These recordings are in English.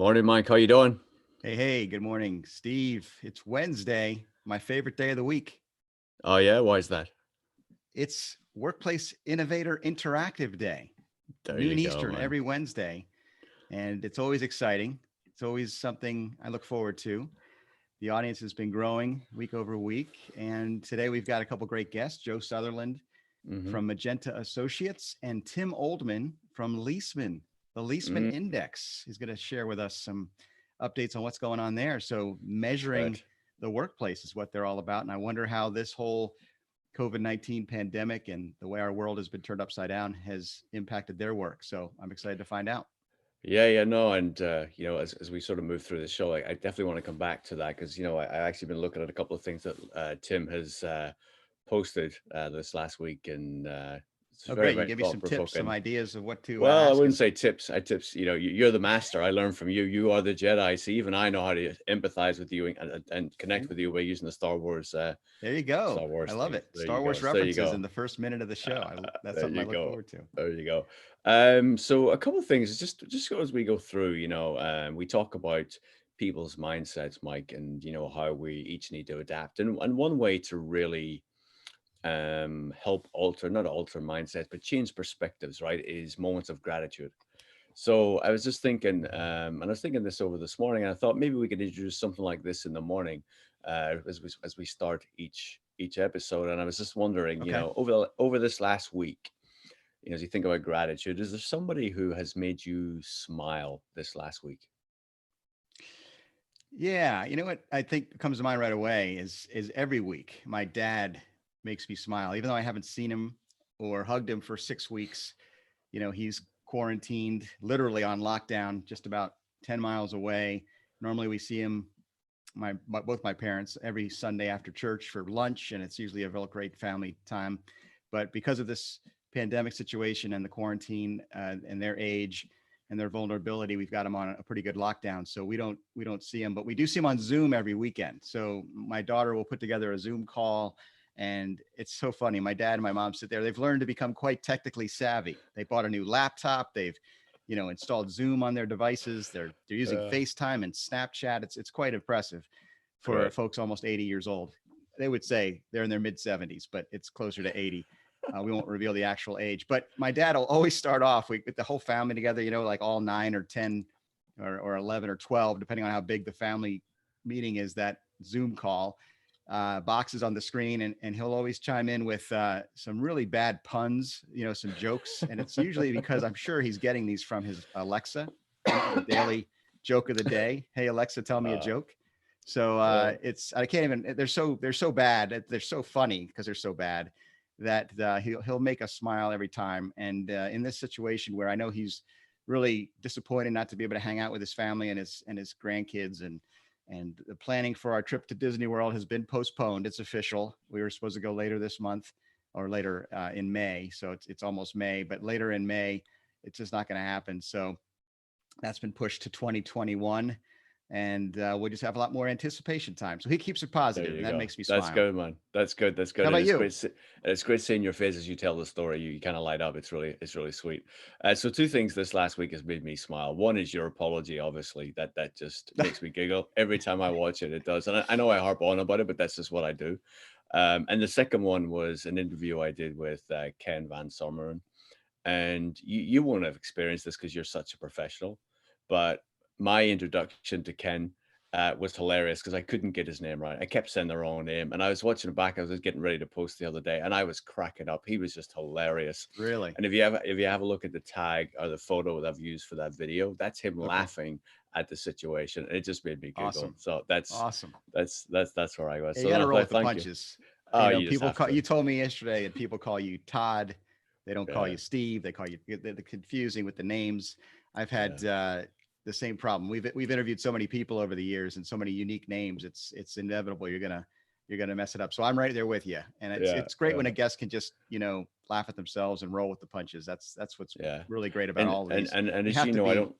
Morning, Mike. How you doing? Hey, good morning, Steve. It's Wednesday, my favorite day of the week. Oh yeah, why is that? It's Workplace Innovator Interactive Day, There you noon go, Eastern man. every Wednesday. And it's always exciting. It's always something I look forward to. The audience has been growing week over week. And today we've got a couple great guests, Joe Sutherland hmm from Magenta Associates and Tim Oldman from Leaseman. The Leaseman Mm, Index is going to share with us some updates on what's going on there. So measuring right. the workplace is what they're all about. And I wonder how this whole COVID-19 pandemic and the way our world has been turned upside down has impacted their work. So I'm excited to find out. Yeah, no, and as we sort of move through the show, I definitely want to come back to that because I actually been looking at a couple of things that Tim has posted this last week, and it's Oh, very, great. You very give me thought some tips, some provoking. ideas of what to Well, I ask wouldn't him. say tips. I tips. You're the master. I learned from you. You are the Jedi. So even I know how to empathize with you and connect with you by using the There you go. Star I Wars love thing. it. There Star you go. Wars So there you references go. in the first minute of the show. That's There something I you look go. forward to. There you go. So a couple of things, just as we go through, we talk about people's mindsets, Mike, and how we each need to adapt. And one way to really help alter, not alter mindsets, but change perspectives, right, is moments of gratitude. So I was just thinking, and I was thinking this over this morning, and I thought maybe we could introduce something like this in the morning, as we start each episode. And I was just wondering, Okay. over this last week, as you think about gratitude, is there somebody who has made you smile this last week? Yeah, you know what I think comes to mind right away is every week my dad makes me smile, even though I haven't seen him or hugged him for 6 weeks. He's quarantined, literally on lockdown, just about 10 miles away. Normally, we see him, both my parents, every Sunday after church for lunch, and it's usually a real great family time. But because of this pandemic situation and the quarantine and their age and their vulnerability, we've got them on a pretty good lockdown. So we don't see them, but we do see them on Zoom every weekend. So my daughter will put together a Zoom call, and it's so funny. My dad and my mom sit there. They've learned to become quite technically savvy. They bought a new laptop. They've installed Zoom on their devices. They're using Uh, FaceTime and Snapchat. It's quite impressive for Great. folks almost 80 years old. They would say they're in their mid 70s, but it's closer to 80. We won't reveal the actual age, but my dad will always start off. We get the whole family together, like all 9 or 10 or 11 or 12, depending on how big the family meeting is, that Zoom call. Boxes on the screen, and he'll always chime in with some really bad puns, some jokes. And it's usually because I'm sure he's getting these from his Alexa, the daily joke of the day. Hey, Alexa, tell me a uh, joke. So yeah. it's I can't even. They're so bad. They're so funny because they're so bad that he'll make us smile every time. And in this situation where I know he's really disappointed not to be able to hang out with his family and his grandkids, and the planning for our trip to Disney World has been postponed. It's official. We were supposed to go later this month or later in May. So it's almost May, but later in May, it's just not going to happen. So that's been pushed to 2021. And we'll just have a lot more anticipation time. So he keeps it There positive, you and that go. makes me That's smile. good, man. That's good. That's How good. And about it's you? great. It's great seeing your face as you tell the story. You kind of light up. It's really sweet. So two things this last week has made me smile. One is your apology. Obviously, that just makes me giggle every time I watch it. It does, and I know I harp on about it, but that's just what I do. And the second one was an interview I did with Ken Van Sommeren, and you won't have experienced this because you're such a professional, but my introduction to Ken was hilarious because I couldn't get his name right. I kept saying the wrong name, and I was watching it back. I was getting ready to post the other day, and I was cracking up. He was just hilarious. Really? And if you have a look at the tag or the photo that I've used for that video, that's him Okay. laughing at the situation. It just made me giggle. Awesome. So that's Awesome. that's that's where I was. Yeah, you So got to no, roll with the thank you. punches. Oh, you just People have call to. you told me yesterday, and people call you Todd. They don't call Yeah, you Steve. They call you. They're confusing with the names. I've yeah, had the same problem. We've interviewed so many people over the years and so many unique names. It's inevitable you're gonna mess it up. So I'm right there with you. And it's yeah, it's great when yeah. a guest can just laugh at themselves and roll with the punches. That's what's Yeah. really great about And all of and these. and and You as have you to know, I be. don't.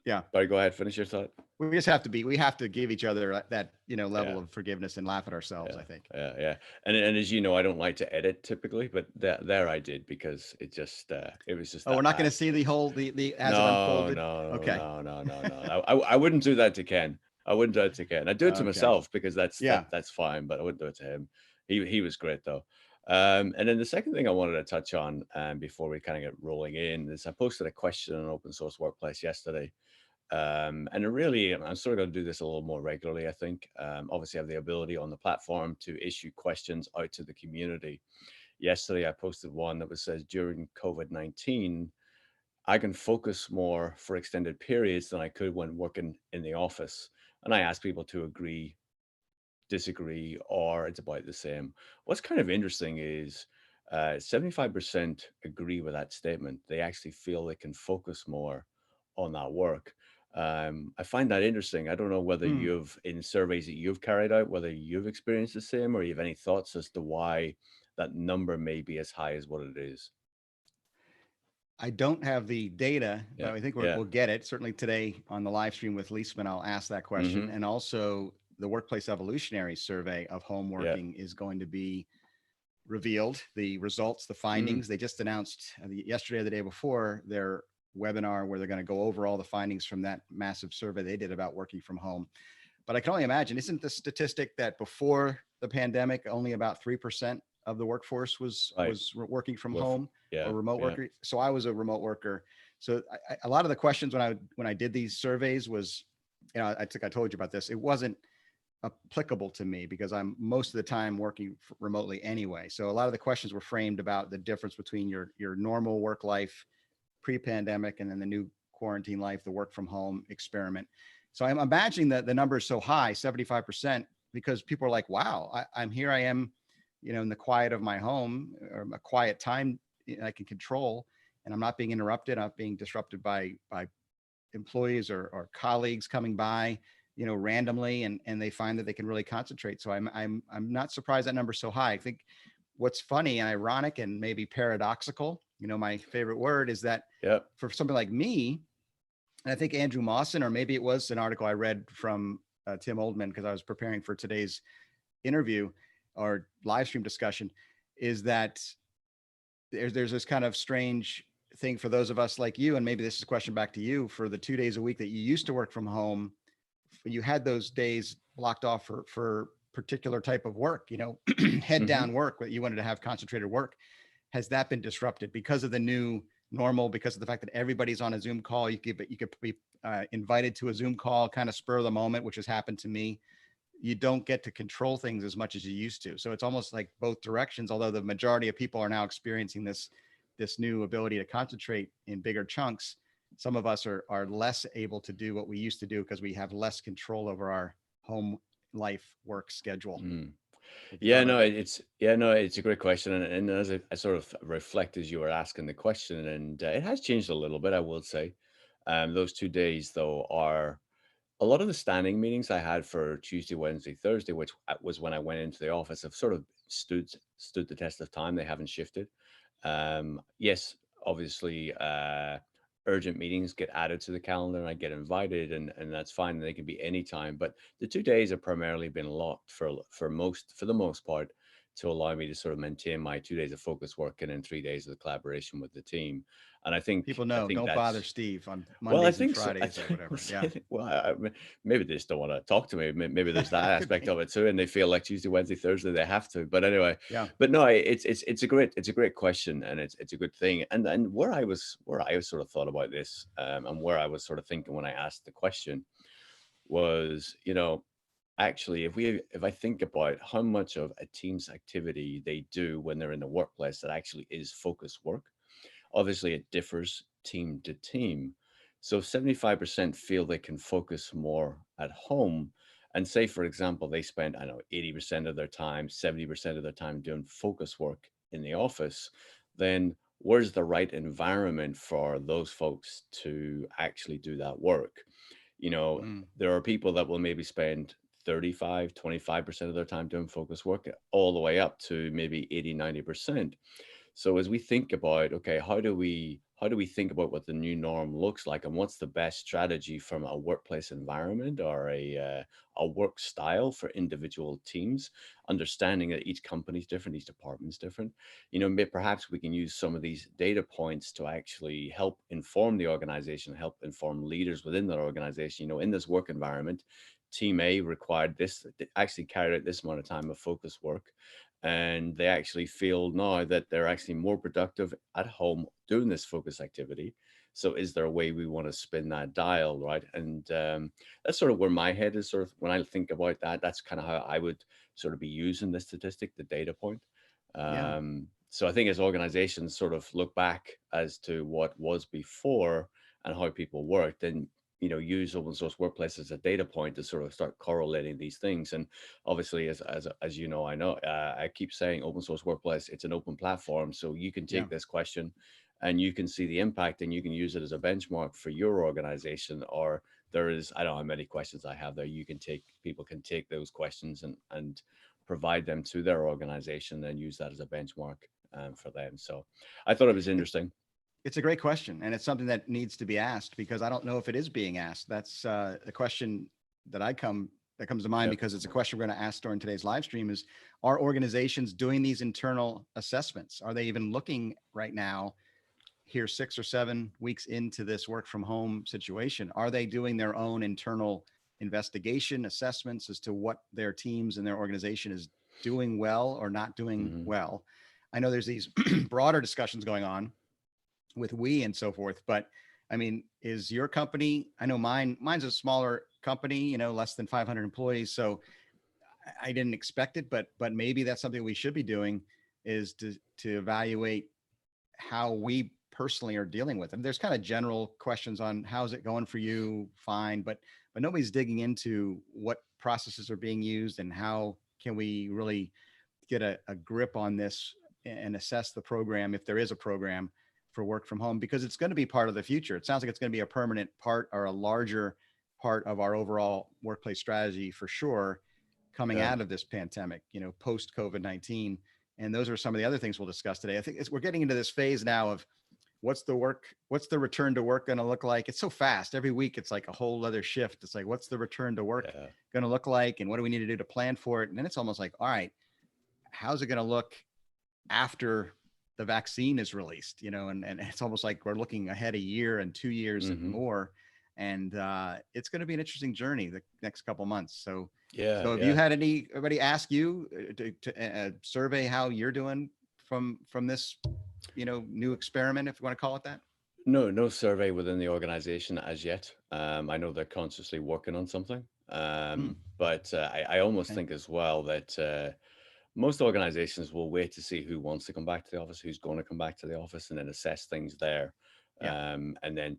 Yeah. Sorry, go ahead. Finish your thought. we just have to be, we have to give each other that, level Yeah. of forgiveness and laugh at ourselves, Yeah, I think. yeah. And as you know, I don't like to edit typically, but there I did because it was just Oh, we're that not going to bad. see the whole, the, as it No, unfolded. no, Okay. no, no, no, no. I wouldn't do that to Ken. I wouldn't do it to Ken. I do it to Okay. myself because Yeah. that's fine, but I wouldn't do it to him. He was great though. And then the second thing I wanted to touch on, before we kind of get rolling in, is I posted a question on Open Source Workplace yesterday. And it really, I'm sort of going to do this a little more regularly, I think. Obviously, I have the ability on the platform to issue questions out to the community. Yesterday, I posted one that was says, during COVID-19, I can focus more for extended periods than I could when working in the office. And I asked people to agree, disagree, or it's about the same. What's kind of interesting is 75% agree with that statement. They actually feel they can focus more on that work. I find that interesting. I don't know whether Hmm. in surveys that you've carried out, whether you've experienced the same or you have any thoughts as to why that number may be as high as what it is. I don't have the data, Yeah. but I think Yeah. we'll get it. Certainly today on the live stream with Leisman, I'll ask that question. Hmm. And also the Workplace Evolutionary survey of home Yeah. working is going to be revealed. The results, the Mm. findings, they just announced yesterday or the day before their webinar where they're going to go over all the findings from that massive survey they did about working from home. But I can only imagine, isn't the statistic that before the pandemic, only about 3% of the workforce Right. working from Work for, home or yeah. remote Yeah. worker? So I was a remote worker. So a lot of the questions when I did these surveys was, I think I told you about this. It wasn't applicable to me because I'm most of the time working remotely anyway. So a lot of the questions were framed about the difference between your normal work life pre-pandemic and then the new quarantine life, the work from home experiment. So I'm imagining that the number is so high, 75%, because people are like, wow, I'm here. I am, in the quiet of my home or a quiet time I can control, and I'm not being interrupted. I'm not being disrupted by employees or colleagues coming by, randomly, and they find that they can really concentrate. So I'm not surprised that number's so high. I think what's funny and ironic and maybe paradoxical, my favorite word, is that Yeah. for something like me, and I think Andrew Mawson, or maybe it was an article I read from Tim Oldman because I was preparing for today's interview or live stream discussion, is that there's this kind of strange thing for those of us like you, and maybe this is a question back to you, for the 2 days a week that you used to work from home, you had those days blocked off for particular type of work, head Hmm. down work, that you wanted to have concentrated work. Has that been disrupted because of the new normal, because of the fact that everybody's on a Zoom call? You could be invited to a Zoom call, kind of spur of the moment, which has happened to me. You don't get to control things as much as you used to. So it's almost like both directions, although the majority of people are now experiencing this new ability to concentrate in bigger chunks. Some of us are less able to do what we used to do because we have less control over our home life work schedule. Mm. Have you Yeah, thought about no, that? it's a great question, and as I sort of reflect as you were asking the question, and it has changed a little bit, I will say. Those 2 days though are a lot of the standing meetings I had for Tuesday, Wednesday, Thursday, which was when I went into the office, have sort of stood the test of time. They haven't shifted. Yes, obviously, urgent meetings get added to the calendar, and I get invited, and that's fine. They can be anytime. But the 2 days have primarily been locked for the most part, to allow me to sort of maintain my 2 days of focus work and then 3 days of the collaboration with the team. And People I know, think don't bother that's Steve on well, I Mondays and think so. Fridays or whatever. Yeah. Well, maybe they just don't want to talk to me. Maybe there's that Could aspect be. of it too, and they feel like Tuesday, Wednesday, Thursday they have to. But anyway, Yeah. but no, it's a great question, and it's a good thing. And where I was sort of thought about this, and where I was sort of thinking when I asked the question was, actually, if I think about how much of a team's activity they do when they're in the workplace that actually is focused work. Obviously, it differs team to team. So 75% feel they can focus more at home. And say, for example, they spend, I don't know, 80% of their time, 70% of their time doing focus work in the office, then where's the right environment for those folks to actually do that work? You know, Mm. there are people that will maybe spend 35, 25% of their time doing focus work all the way up to maybe 80, 90%. So as we think about, okay, how do we think about what the new norm looks like, and what's the best strategy from a workplace environment or a work style for individual teams, understanding that each company's different, each department's different. Perhaps we can use some of these data points to actually help inform the organization, help inform leaders within that organization. In this work environment, team A required this, actually carried out this amount of time of focus work, and they actually feel now that they're actually more productive at home doing this focus activity. So is there a way we want to spin that dial, right? And that's sort of where my head is, sort of when I think about that. That's kind of how I would sort of be using the statistic, the data point. Yeah. So I think as organizations sort of look back as to what was before and how people worked, and use open source workplace as a data point to sort of start correlating these things. And obviously, as you know, I keep saying open source workplace, it's an open platform, so you can Yeah. take this question and you can see the impact, and you can use it as a benchmark for your organization. Or there is, I don't know how many questions I have there, people can take those questions and provide them to their organization and use that as a benchmark for them. So I thought it was interesting. It's a great question, and it's something that needs to be asked because I don't know if it is being asked. That's a question that that comes to mind Yeah. because it's a question we're going to ask during today's live stream: is are organizations doing these internal assessments? Are they even looking right now? Here, 6 or 7 weeks into this work from home situation, are they doing their own internal investigation assessments as to what their teams and their organization is doing well or not doing Hmm. well? I know there's these broader discussions going on with we and so forth. But I mean, is your company? I know mine's a smaller company, less than 500 employees. So I didn't expect it, but maybe that's something we should be doing is to evaluate how we personally are dealing with them. There's kind of general questions on how's it going for you, fine, but nobody's digging into what processes are being used and how can we really get a grip on this and assess the program if there is a program for work from home because it's going to be part of the future. It sounds like it's going to be a permanent part or a larger part of our overall workplace strategy for sure coming Yeah. out of this pandemic, post COVID-19. And those are some of the other things we'll discuss today. I think we're getting into this phase now of what's the return to work going to look like? It's so fast. Every week it's like a whole other shift. It's like, what's the return to work Yeah. going to look like? And what do we need to do to plan for it? And then it's almost like, all right, how's it going to look after the vaccine is released, and it's almost like we're looking ahead a year and 2 years and Hmm. more. And it's going to be an interesting journey the next couple months. So, Yeah. so have you Yeah. had anybody ask you to survey how you're doing from this, new experiment, if you want to call it that? No, no survey within the organization as yet. I know they're consciously working on something, Hmm, but I almost okay. think as well that most organizations will wait to see who wants to come back to the office, who's going to come back to the office, and then assess things there. Yeah. And then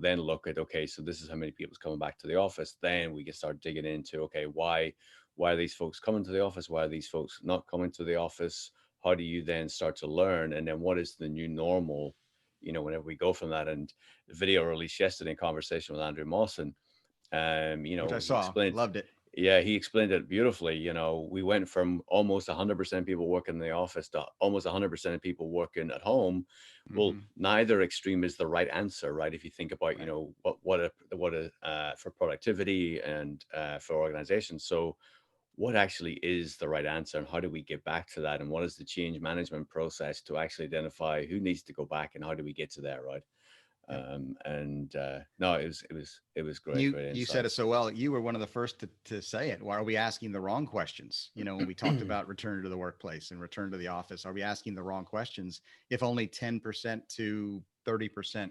then look at, okay, so this is how many people's coming back to the office. Then we can start digging into, okay, why are these folks coming to the office? Why are these folks not coming to the office? How do you then start to learn? And then what is the new normal? Whenever we go from that. And the video released yesterday in conversation with Andrew Mawson, Which I he saw, explained, loved it. yeah, he explained it beautifully. We went from almost 100% people working in the office to almost 100% of people working at home. Well, Hmm. neither extreme is the right answer, right? If you think about, Right. for productivity and for organizations. So what actually is the right answer, and how do we get back to that? And what is the change management process to actually identify who needs to go back, and how do we get to there, right? Yep. And no, it was great, You great you said it insights. so well. You were one of the first to say it. Why are we asking the wrong questions? When we talked about return to the workplace and return to the office, are we asking the wrong questions? If only 10% to 30%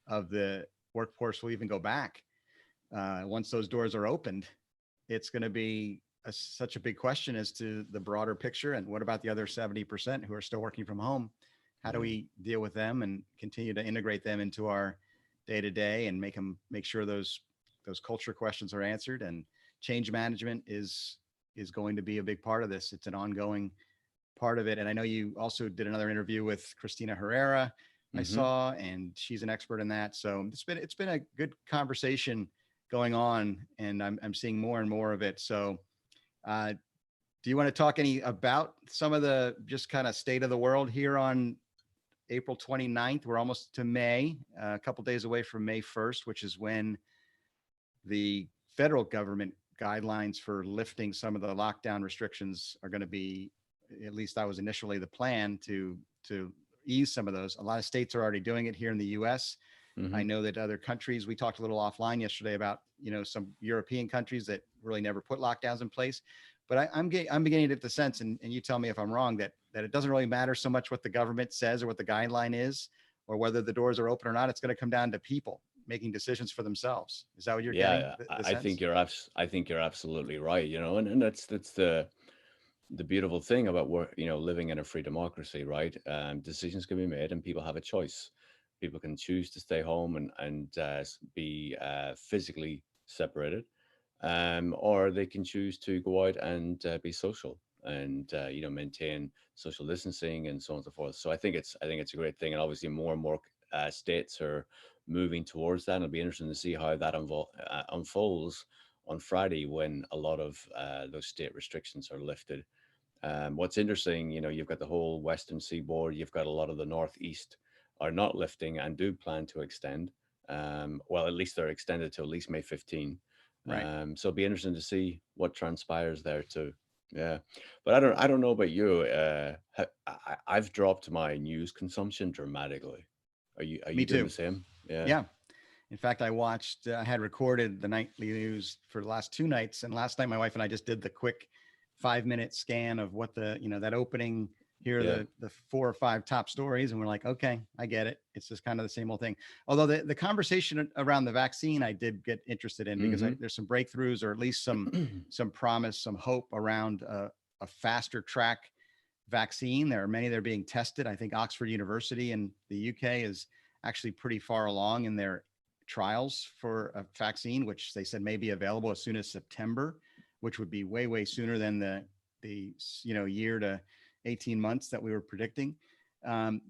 of the workforce will even go back, once those doors are opened, it's going to be such a big question as to the broader picture. And what about the other 70% who are still working from home? How do Mm, we deal with them and continue to integrate them into our day to day and make sure those culture questions are answered? And change management is going to be a big part of this. It's an ongoing part of it. And I know you also did another interview with Christina Herrera, I hmm. saw, and she's an expert in that. So it's been a good conversation going on, and I'm seeing more and more of it. So do you want to talk any about some of the just kind of state of the world here on April 29th. We're almost to May, a couple days away from May 1st, which is when the federal government guidelines for lifting some of the lockdown restrictions are going to be, at least that was initially the plan, to ease some of those. A lot of states are already doing it here in the US. I Hmm. know that other countries, we talked a little offline yesterday about, some European countries that really never put lockdowns in place. But I'm beginning to get the sense, and you tell me if I'm wrong, that it doesn't really matter so much what the government says or what the guideline is, or whether the doors are open or not. It's going to come down to people making decisions for themselves. Is that what you're getting Yeah, the I think sense? I think you're absolutely right. And that's the beautiful thing about work, living in a free democracy, right? Decisions can be made, and people have a choice. People can choose to stay home and be physically separated, or they can choose to go out and be social and maintain social distancing and so on and so forth. So I think it's a great thing, and obviously more and more states are moving towards that. And it'll be interesting to see how that unfolds on Friday when a lot of those state restrictions are lifted. What's interesting, you've got the whole Western Seaboard, you've got a lot of the Northeast are not lifting and do plan to extend. Well, at least they're extended to at least May 15. Right. So it'll be interesting to see what transpires there too. Yeah, but I don't know about you. I've dropped my news consumption dramatically. Are Me you doing the too. same? Yeah. Yeah. In fact, I had recorded the nightly news for the last two nights. And last night, my wife and I just did the quick 5 minute scan of what that opening, here are Yeah. the four or five top stories. And we're like, okay, I get it. It's just kind of the same old thing. Although the conversation around the vaccine, I did get interested in because Mm-hmm. there's some breakthroughs, or at least some promise, some hope around a faster track vaccine. There are many that are being tested. I think Oxford University in the UK is actually pretty far along in their trials for a vaccine, which they said may be available as soon as September, which would be way sooner than the year to 18 months that we were predicting.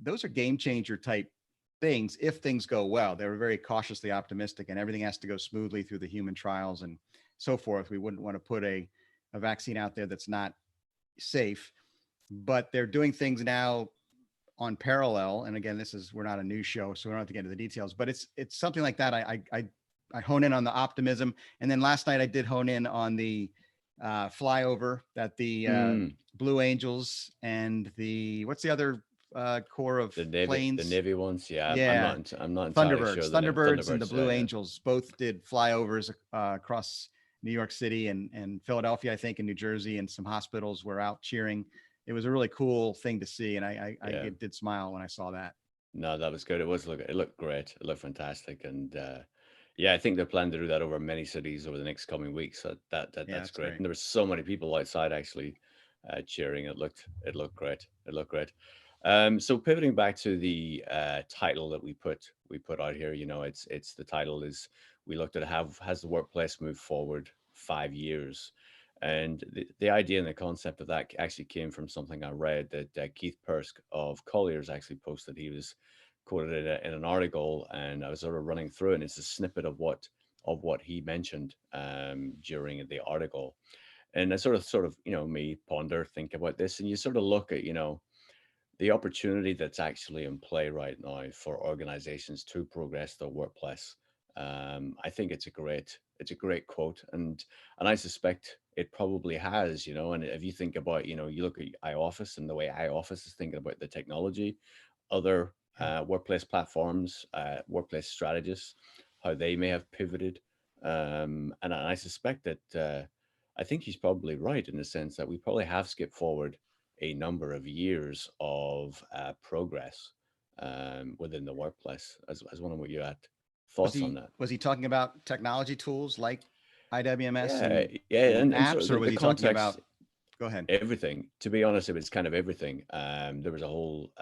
Those are game changer type things if things go well. They were very cautiously optimistic, and everything has to go smoothly through the human trials and so forth. We wouldn't want to put a vaccine out there that's not safe, but they're doing things now on parallel. And again, we're not a news show, so we don't have to get into the details, but it's something like that. I hone in on the optimism, and then last night I did hone in on the flyover that the Mm. Blue Angels and the what's the other corps of The planes? Navy ones. Yeah, Yeah, I'm not entirely sure Thunderbirds, the name. Thunderbirds, and the Thunderbirds. Yeah, Blue yeah. Angels both did flyovers across New York City and Philadelphia, I think, and New Jersey, and some hospitals were out cheering. It was a really cool thing to see, and I Yeah. did smile when I saw that. No, that was good. It looked great. It looked fantastic, and yeah, I think they're planning to do that over many cities over the next coming weeks. So Yeah, that's that's great. great. And there were so many people outside actually cheering. It looked great. It looked great. So pivoting back to the title that we put out here, it's the title is we looked at how has the workplace moved forward 5 years. And the idea and the concept of that actually came from something I read that Keith Persk of Collier's actually posted. He was quoted in an article, and I was sort of running through it, and it's a snippet of what he mentioned during the article. And I sort of, me ponder, think about this, and you sort of look at, the opportunity that's actually in play right now for organizations to progress their workplace. I think it's a great quote, and I suspect it probably has, And if you think about, you look at iOffice and the way iOffice is thinking about the technology, other Yeah. workplace platforms, workplace strategists, how they may have pivoted, and I suspect that I think he's probably right in the sense that we probably have skipped forward a number of years of progress within the workplace. As one of what you had Was thoughts on he that. was he talking about technology tools like IWMS Yeah, yeah, and and sort apps, of or was the he talking context, about? Go ahead. everything. To be honest, it was kind of everything. There was a whole,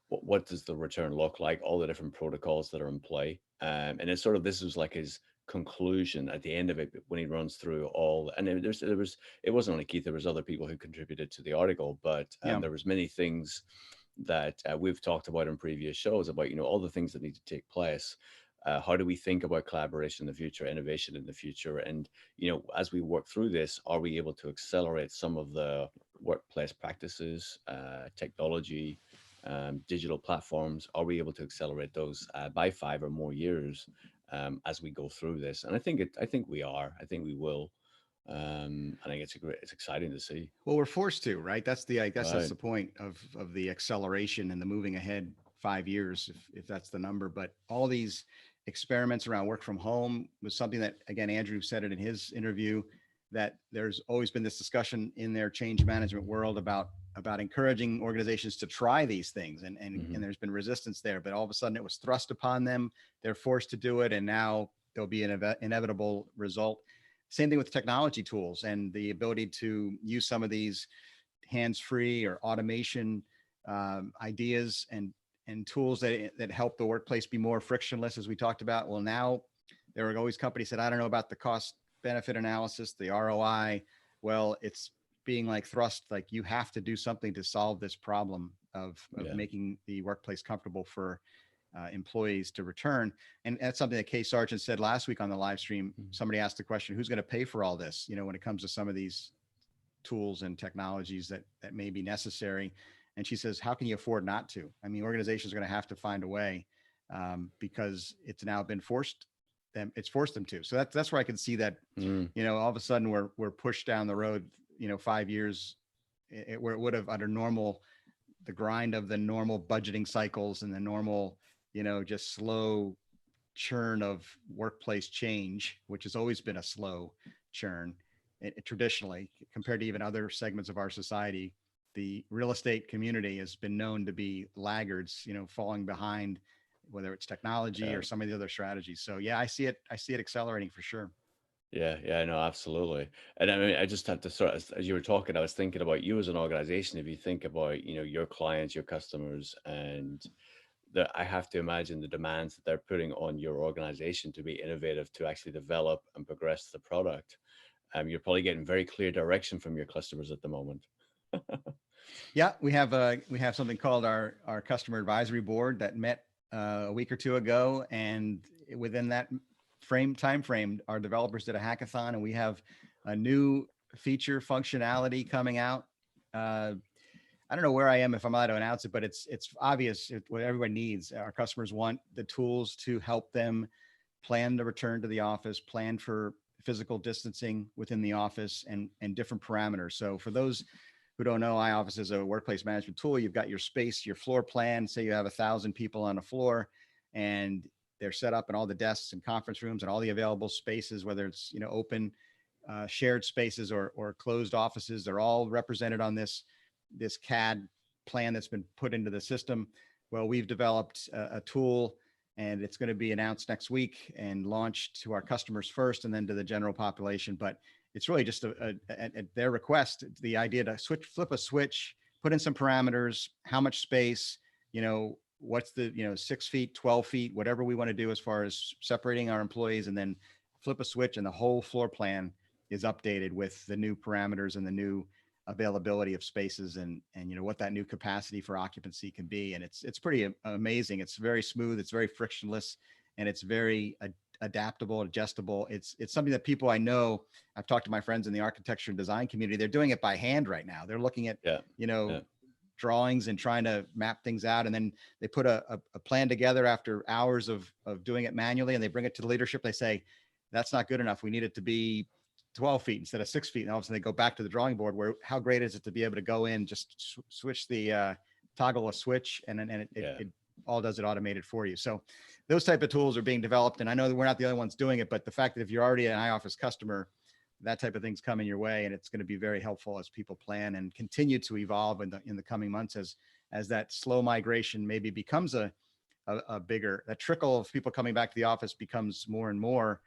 what does the return look like? All the different protocols that are in play, and it's sort of this was like his conclusion at the end of it when he runs through all. And there was it wasn't only Keith. There was other people who contributed to the article, but Yeah. there was many things that we've talked about in previous shows about all the things that need to take place. How do we think about collaboration in the future, innovation in the future, and as we work through this, are we able to accelerate some of the workplace practices, technology, digital platforms? Are we able to accelerate those by 5 or more years as we go through this? And I think we are. I think we will. I think it's exciting to see. Well, we're forced to, right? That's the, I guess that's Right. the point of the acceleration and the moving ahead 5 years, if that's the number. But all these experiments around work from home was something that, again, Andrew said it in his interview, that there's always been this discussion in their change management world about encouraging organizations to try these things, and Hmm. there's been resistance there. But all of a sudden, it was thrust upon them. They're forced to do it, and now there'll be an inevitable result. Same thing with technology tools and the ability to use some of these hands-free or automation ideas and tools that help the workplace be more frictionless, as we talked about. Well, now there are always companies that, I don't know about the cost benefit analysis, the ROI. Well, it's being like thrust, like you have to do something to solve this problem of Yeah. making the workplace comfortable for employees to return. And that's something that Kay Sargent said last week on the live stream. Mhm. Somebody asked the question, who's going to pay for all this? You know, when it comes to some of these tools and technologies that may be necessary. And she says, how can you afford not to? I mean, organizations are going to have to find a way because it's now been it's forced them to. So that's where I can see that, Mm. you know, all of a sudden we're pushed down the road, you know, 5 years where it would have under normal, the grind of the normal budgeting cycles and the normal, you know, just slow churn of workplace change, which has always been a slow churn traditionally compared to even other segments of our society. The real estate community has been known to be laggards, you know, falling behind, whether it's technology Yeah. or some of the other strategies. So yeah, I see it. I see it accelerating for sure. Yeah, yeah, no, absolutely. And I mean, I just have to sort of, as you were talking, I was thinking about you as an organization. If you think about, your clients, your customers, and I have to imagine the demands that they're putting on your organization to be innovative, to actually develop and progress the product. You're probably getting very clear direction from your customers at the moment. Yeah, we have something called our customer advisory board that met a week or two ago, and within that time frame, our developers did a hackathon, and we have a new feature functionality coming out. Uh, I don't know where I am if I'm allowed to announce it, but it's obvious what everybody needs. Our customers want the tools to help them plan the return to the office, plan for physical distancing within the office, and different parameters. So for those who don't know, iOffice is a workplace management tool. You've got your space, your floor plan. Say you have 1,000 people on a floor, and they're set up in all the desks and conference rooms and all the available spaces, whether it's, you know, open shared spaces or closed offices. They're all represented on this CAD plan that's been put into the system. Well, we've developed a tool, and it's going to be announced next week and launched to our customers first and then to the general population. But it's really just at their request, the idea to flip a switch, put in some parameters, how much space, you know, what's the, you know, 6 feet, 12 feet, whatever we want to do as far as separating our employees, and then flip a switch and the whole floor plan is updated with the new parameters and the new availability of spaces, and you know what that new capacity for occupancy can be. And it's pretty amazing. It's very smooth, it's very frictionless, and it's very adaptable, adjustable. It's something that people I know, I've talked to my friends in the architecture and design community, they're doing it by hand right now. They're looking at, Yeah, you know, yeah, drawings and trying to map things out, and then they put a plan together after hours of doing it manually, and they bring it to the leadership. They say, that's not good enough, we need it to be 12 feet instead of 6 feet. And all of a sudden they go back to the drawing board, where how great is it to be able to go in, just switch the toggle a switch, and then yeah, it all does it automated for you. So those type of tools are being developed. And I know that we're not the only ones doing it, but the fact that if you're already an iOffice customer, that type of thing's coming your way, and it's going to be very helpful as people plan and continue to evolve in the coming months as that slow migration maybe becomes a bigger, that trickle of people coming back to the office becomes more and more.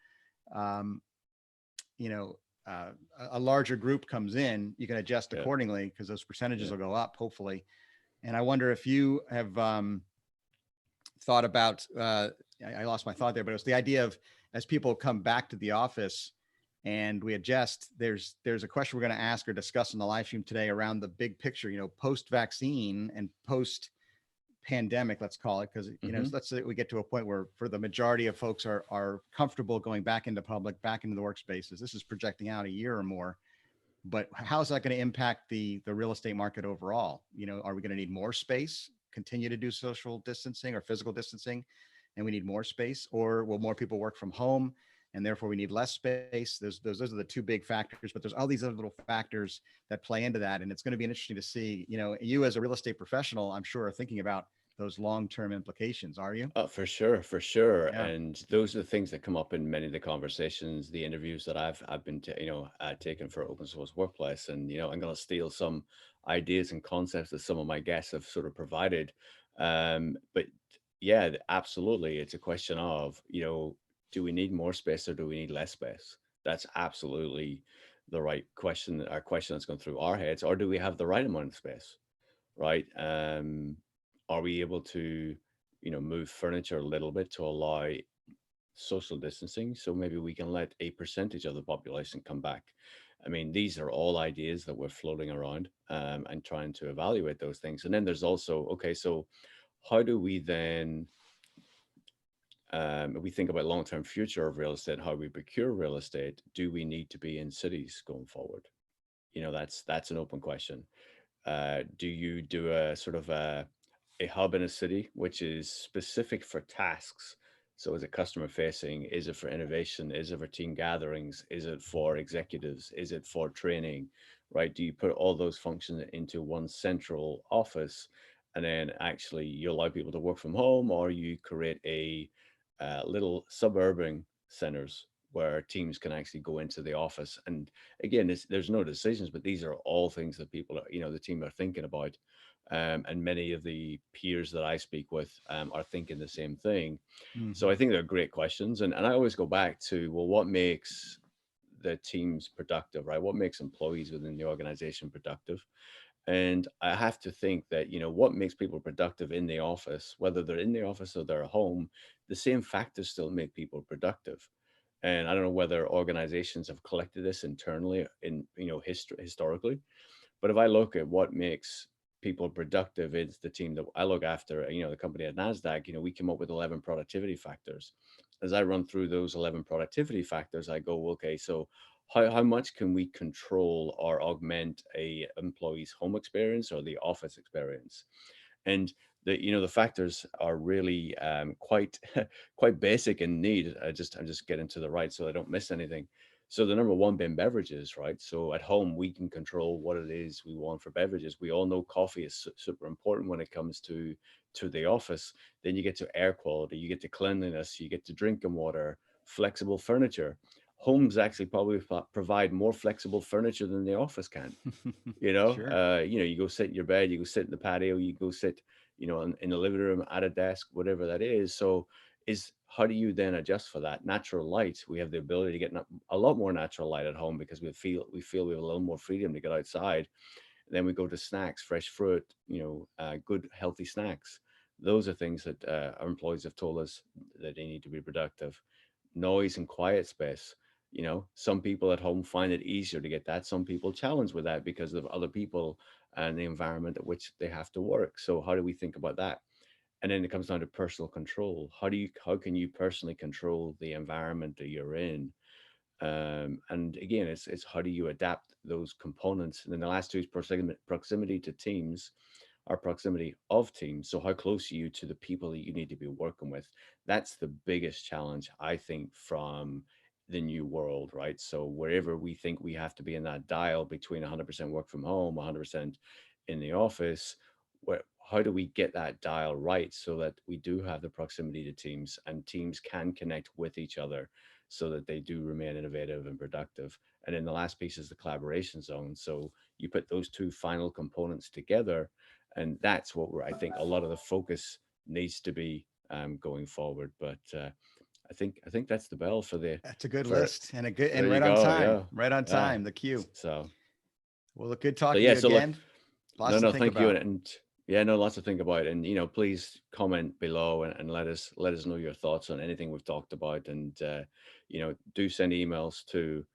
Um, you know, a larger group comes in, you can adjust yeah, accordingly because those percentages yeah. will go up, hopefully. And I wonder if you have thought about, I lost my thought there, but it was the idea of, as people come back to the office and we adjust, there's a question we're going to ask or discuss in the live stream today around the big picture, you know, post vaccine and post pandemic, let's call it, because, you know, Hmm. let's say we get to a point where for the majority of folks are comfortable going back into public, back into the workspaces. This is projecting out a year or more, but how's that going to impact the real estate market overall? You know, are we going to need more space? continue to do social distancing or physical distancing and we need more space? Or will more people work from home and therefore we need less space? Those are the two big factors, but there's all these other little factors that play into that. And it's going to be interesting to see, you as a real estate professional, I'm sure, are thinking about those long-term implications. Are you? Oh, for sure, for sure. Yeah. And those are the things that come up in many of the conversations, the interviews that I've been, taking for Open Source Workplace. And I'm going to steal some ideas and concepts that some of my guests have sort of provided. But yeah, absolutely, it's a question of, do we need more space or do we need less space? That's absolutely the right question, our question that's going through our heads. Or do we have the right amount of space? Right? Are we able to, move furniture a little bit to allow social distancing? So maybe we can let a percentage of the population come back. I mean, these are all ideas that we're floating around, and trying to evaluate those things. And then there's also, okay, so how do we then, if we think about long-term future of real estate, how we procure real estate, do we need to be in cities going forward? That's an open question. Do you do a sort of a hub in a city which is specific for tasks? So is it customer facing? Is it for innovation? Is it for team gatherings? Is it for executives? Is it for training? Right? Do you put all those functions into one central office and then actually you allow people to work from home, or you create a little suburban centers where teams can actually go into the office? And again, there's no decisions, but these are all things that people are, the team are thinking about. And many of the peers that I speak with, are thinking the same thing. So Hmm. I think they're great questions. And I always go back to, well, what makes the teams productive, right? What makes employees within the organization productive? And I have to think that, what makes people productive in the office, whether they're in the office or they're at home, the same factors still make people productive. And I don't know whether organizations have collected this internally in, historically, but if I look at what makes people productive, it's the team that I look after, the company at NASDAQ, we came up with 11 productivity factors. As I run through those 11 productivity factors, I go, okay, so how much can we control or augment a employee's home experience or the office experience? And the factors are really, quite quite basic and neat. I'm just getting to the right so I don't miss anything. So the number one being beverages, right? So at home we can control what it is we want for beverages. We all know coffee is super important when it comes to the office. Then you get to air quality, you get to cleanliness, you get to drinking water, flexible furniture. Homes actually probably provide more flexible furniture than the office can. Sure. You go sit in your bed, you go sit in the patio, you go sit, in the living room at a desk, whatever that is. So is how do you then adjust for that natural light? We have the ability to get a lot more natural light at home because we feel we have a little more freedom to get outside. Then we go to snacks, fresh fruit, good healthy snacks. Those are things that, our employees have told us that they need to be productive. Noise and quiet space. Some people at home find it easier to get that. Some people challenge with that because of other people and the environment at which they have to work. So how do we think about that? And then it comes down to personal control. How can you personally control the environment that you're in? And again, it's how do you adapt those components? And then the last two is proximity to teams, or proximity of teams. So how close are you to the people that you need to be working with? That's the biggest challenge, I think, from the new world, right? So wherever we think we have to be in that dial between 100% work from home, 100% in the office, how do we get that dial right so that we do have the proximity to teams and teams can connect with each other so that they do remain innovative and productive? And then the last piece is the collaboration zone. So you put those two final components together, and that's what I think a lot of the focus needs to be, going forward. But I think that's the bell for the That's a good for list and a good there and you right on go. time. Yeah, Right on yeah. time. The cue. So Well, look, good so talking to yeah. you So look, again. no, Lots to no, think thank you, about. and yeah, no, lots to think about, and please comment below and let us know your thoughts on anything we've talked about, and do send emails to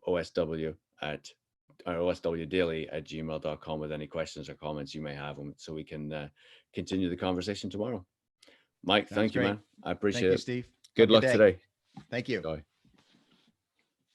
OSW at or oswdaily@gmail.com with any questions or comments you may have, so we can, continue the conversation tomorrow. Mike, Sounds thank you, great. man. I Thank appreciate you, it. Steve. Have Good a good luck day. today. Thank you. Bye.